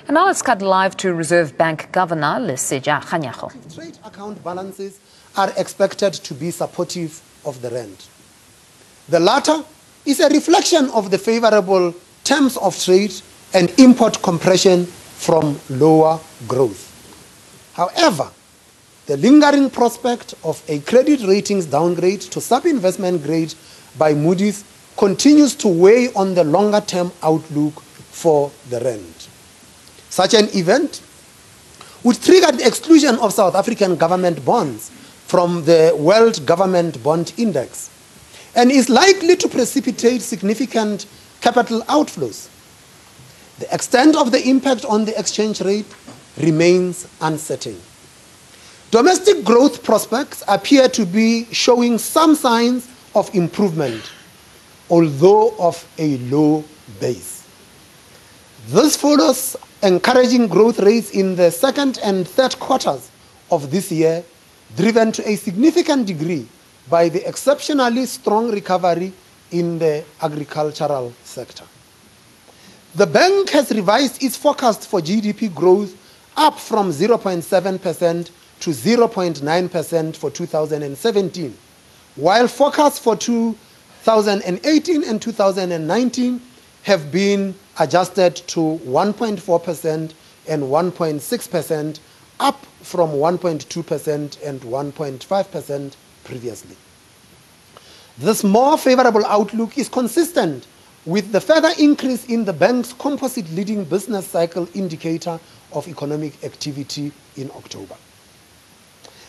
And now let's cut live to Reserve Bank Governor Leseja Kganyago. Trade account balances are expected to be supportive of the rand. The latter is a reflection of the favorable terms of trade and import compression from lower growth. However, the lingering prospect of a credit ratings downgrade to sub-investment grade by Moody's continues to weigh on the longer-term outlook for the rand. Such an event would trigger the exclusion of South African government bonds from the World Government Bond Index and is likely to precipitate significant capital outflows. The extent of the impact on the exchange rate remains uncertain. Domestic growth prospects appear to be showing some signs of improvement, although of a low base. This follows encouraging growth rates in the second and third quarters of this year, driven to a significant degree by the exceptionally strong recovery in the agricultural sector. The bank has revised its forecast for GDP growth up from 0.7% to 0.9% for 2017, while forecasts for 2018 and 2019 have been adjusted to 1.4% and 1.6%, up from 1.2% and 1.5% previously. This more favorable outlook is consistent with the further increase in the bank's composite leading business cycle indicator of economic activity in October.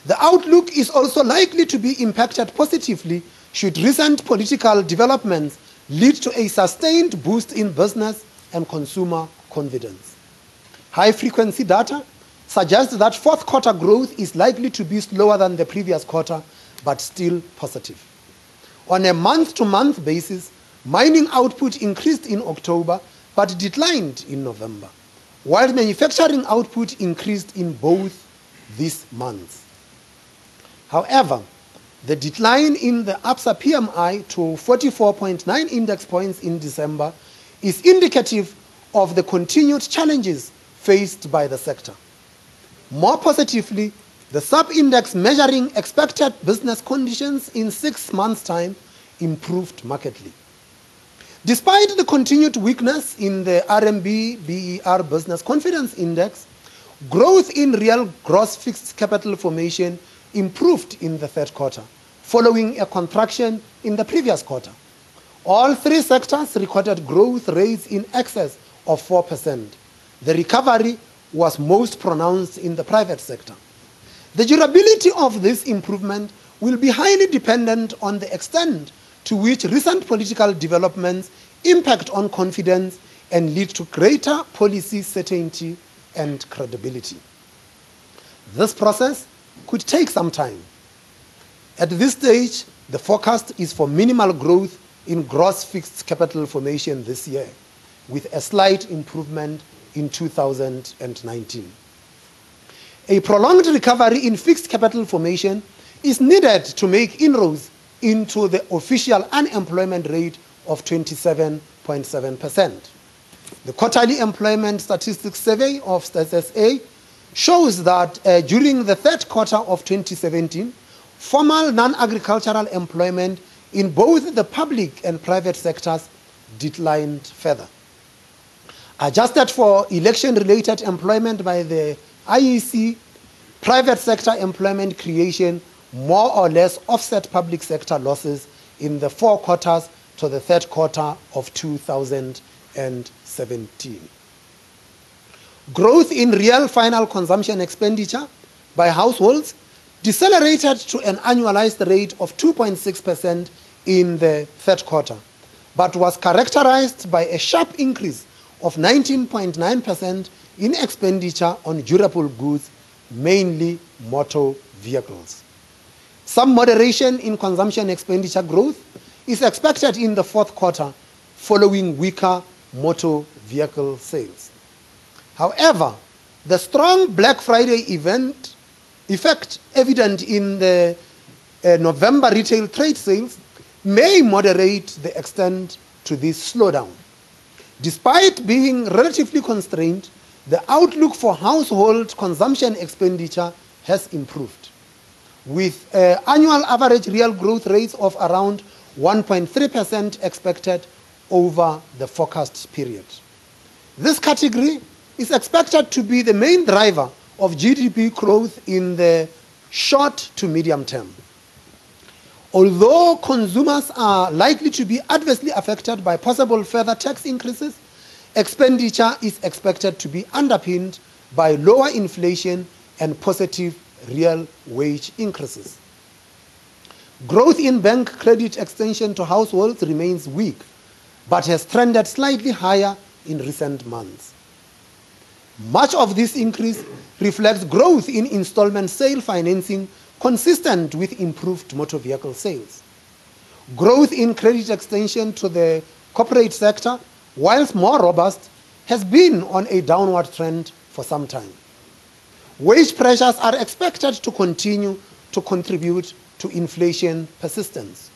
The outlook is also likely to be impacted positively should recent political developments lead to a sustained boost in business and consumer confidence. High-frequency data suggests that fourth quarter growth is likely to be slower than the previous quarter, but still positive. On a month-to-month basis, mining output increased in October, but declined in November, while manufacturing output increased in both these months. However, the decline in the ABSA PMI to 44.9 index points in December is indicative of the continued challenges faced by the sector. More positively, the sub-index measuring expected business conditions in 6 months' time improved markedly. Despite the continued weakness in the RMB BER Business Confidence Index, growth in real gross fixed capital formation improved in the third quarter, following a contraction in the previous quarter. All three sectors recorded growth rates in excess of 4%. The recovery was most pronounced in the private sector. The durability of this improvement will be highly dependent on the extent to which recent political developments impact on confidence and lead to greater policy certainty and credibility. This process could take some time. At this stage, the forecast is for minimal growth in gross fixed capital formation this year, with a slight improvement in 2019. A prolonged recovery in fixed capital formation is needed to make inroads into the official unemployment rate of 27.7%. The quarterly employment statistics survey of StatsSA shows that during the third quarter of 2017, formal non-agricultural employment in both the public and private sectors declined further. Adjusted for election-related employment by the IEC, private sector employment creation more or less offset public sector losses in the 4 quarters to the third quarter of 2017. Growth in real final consumption expenditure by households decelerated to an annualized rate of 2.6% in the third quarter, but was characterized by a sharp increase of 19.9% in expenditure on durable goods, mainly motor vehicles. Some moderation in consumption expenditure growth is expected in the fourth quarter following weaker motor vehicle sales. However, the strong Black Friday effect evident in the November retail trade sales may moderate the extent to this slowdown. Despite being relatively constrained, the outlook for household consumption expenditure has improved, with annual average real growth rates of around 1.3% expected over the forecast period. This category is expected to be the main driver of GDP growth in the short to medium term. Although consumers are likely to be adversely affected by possible further tax increases, expenditure is expected to be underpinned by lower inflation and positive real wage increases. Growth in bank credit extension to households remains weak, but has trended slightly higher in recent months. Much of this increase reflects growth in installment sale financing consistent with improved motor vehicle sales. Growth in credit extension to the corporate sector, whilst more robust, has been on a downward trend for some time. Wage pressures are expected to continue to contribute to inflation persistence.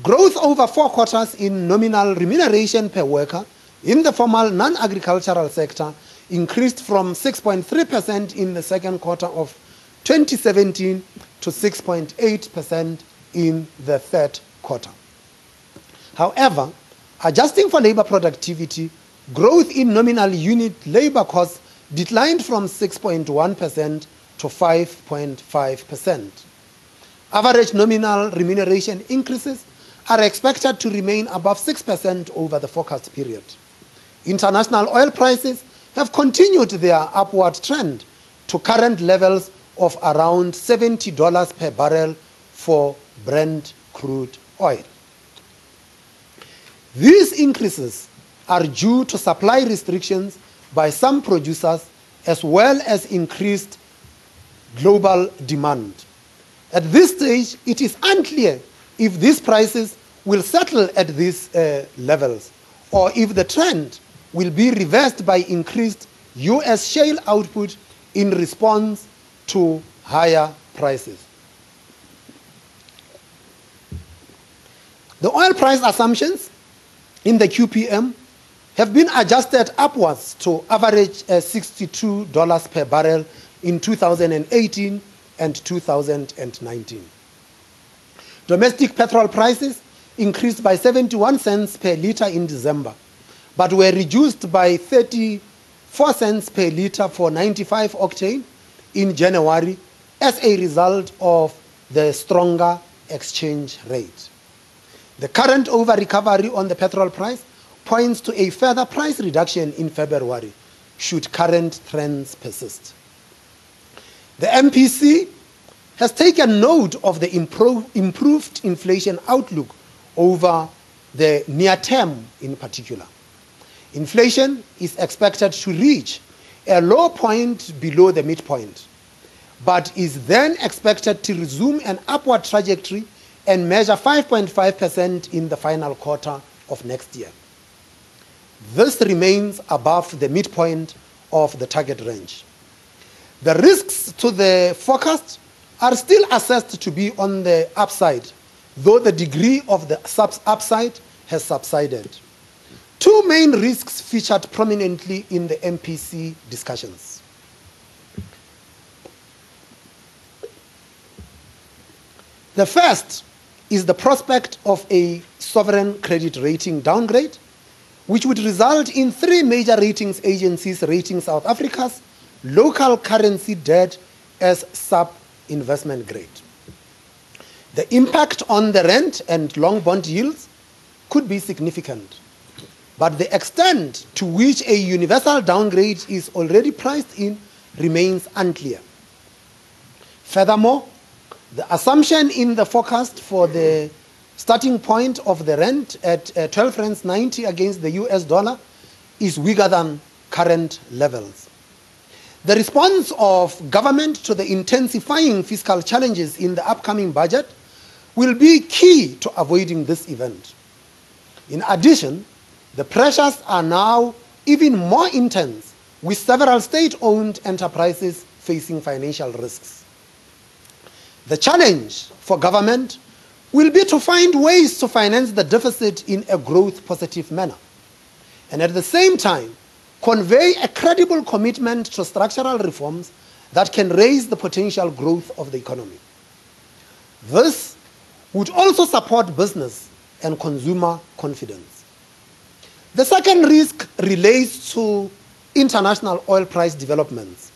Growth over 4 quarters in nominal remuneration per worker in the formal non-agricultural sector increased from 6.3% in the second quarter of 2017 to 6.8% in the third quarter. However, adjusting for labor productivity, growth in nominal unit labor costs declined from 6.1% to 5.5%. Average nominal remuneration increases are expected to remain above 6% over the forecast period. International oil prices have continued their upward trend to current levels of around $70 per barrel for Brent crude oil. These increases are due to supply restrictions by some producers as well as increased global demand. At this stage, it is unclear if these prices will settle at these levels or if the trend will be reversed by increased US shale output in response to higher prices. The oil price assumptions in the QPM have been adjusted upwards to average $62 per barrel in 2018 and 2019. Domestic petrol prices increased by 71 cents per litre in December, but were reduced by 34 cents per litre for 95 octane in January as a result of the stronger exchange rate. The current over-recovery on the petrol price points to a further price reduction in February should current trends persist. The MPC has taken note of the improved inflation outlook over the near term in particular. Inflation is expected to reach a low point below the midpoint, but is then expected to resume an upward trajectory and measure 5.5% in the final quarter of next year. This remains above the midpoint of the target range. The risks to the forecast are still assessed to be on the upside, though the degree of the upside has subsided. Two main risks featured prominently in the MPC discussions. The first is the prospect of a sovereign credit rating downgrade, which would result in 3 major ratings agencies rating South Africa's local currency debt as sub-investment grade. The impact on the rand and long bond yields could be significant, but the extent to which a universal downgrade is already priced in remains unclear. Furthermore, the assumption in the forecast for the starting point of the rand at 12 rands 90 against the US dollar is weaker than current levels. The response of government to the intensifying fiscal challenges in the upcoming budget will be key to avoiding this event. In addition, the pressures are now even more intense, with several state-owned enterprises facing financial risks. The challenge for government will be to find ways to finance the deficit in a growth-positive manner, and at the same time, convey a credible commitment to structural reforms that can raise the potential growth of the economy. This would also support business and consumer confidence. The second risk relates to international oil price developments.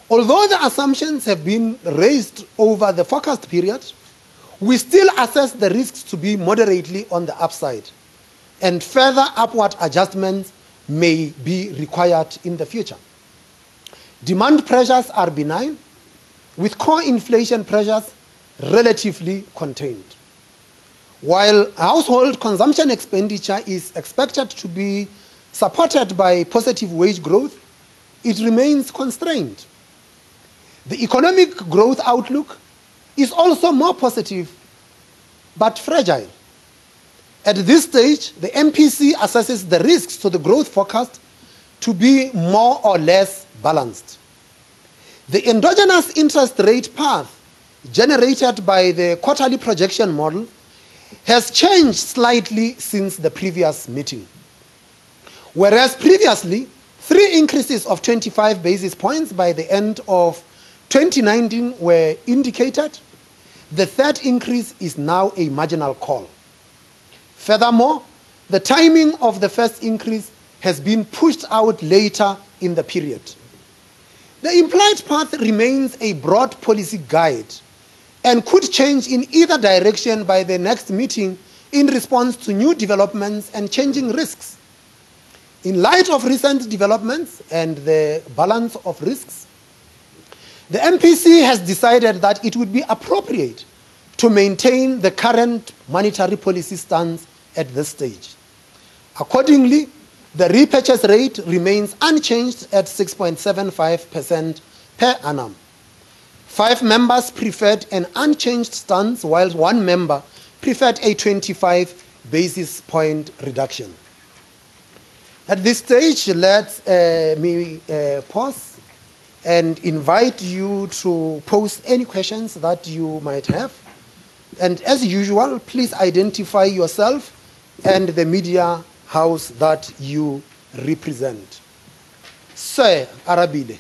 Although the assumptions have been raised over the forecast period, we still assess the risks to be moderately on the upside, and further upward adjustments may be required in the future. Demand pressures are benign, with core inflation pressures relatively contained. While household consumption expenditure is expected to be supported by positive wage growth, it remains constrained. The economic growth outlook is also more positive, but fragile. At this stage, the MPC assesses the risks to the growth forecast to be more or less balanced. The endogenous interest rate path generated by the quarterly projection model has changed slightly since the previous meeting. Whereas previously, 3 increases of 25 basis points by the end of 2019 were indicated, the third increase is now a marginal call. Furthermore, the timing of the first increase has been pushed out later in the period. The implied path remains a broad policy guide and could change in either direction by the next meeting in response to new developments and changing risks. In light of recent developments and the balance of risks, the MPC has decided that it would be appropriate to maintain the current monetary policy stance at this stage. Accordingly, the repurchase rate remains unchanged at 6.75% per annum. 5 members preferred an unchanged stance, while 1 member preferred a 25 basis point reduction. At this stage, let me pause and invite you to pose any questions that you might have. And as usual, please identify yourself and the media house that you represent. Sir Arabile.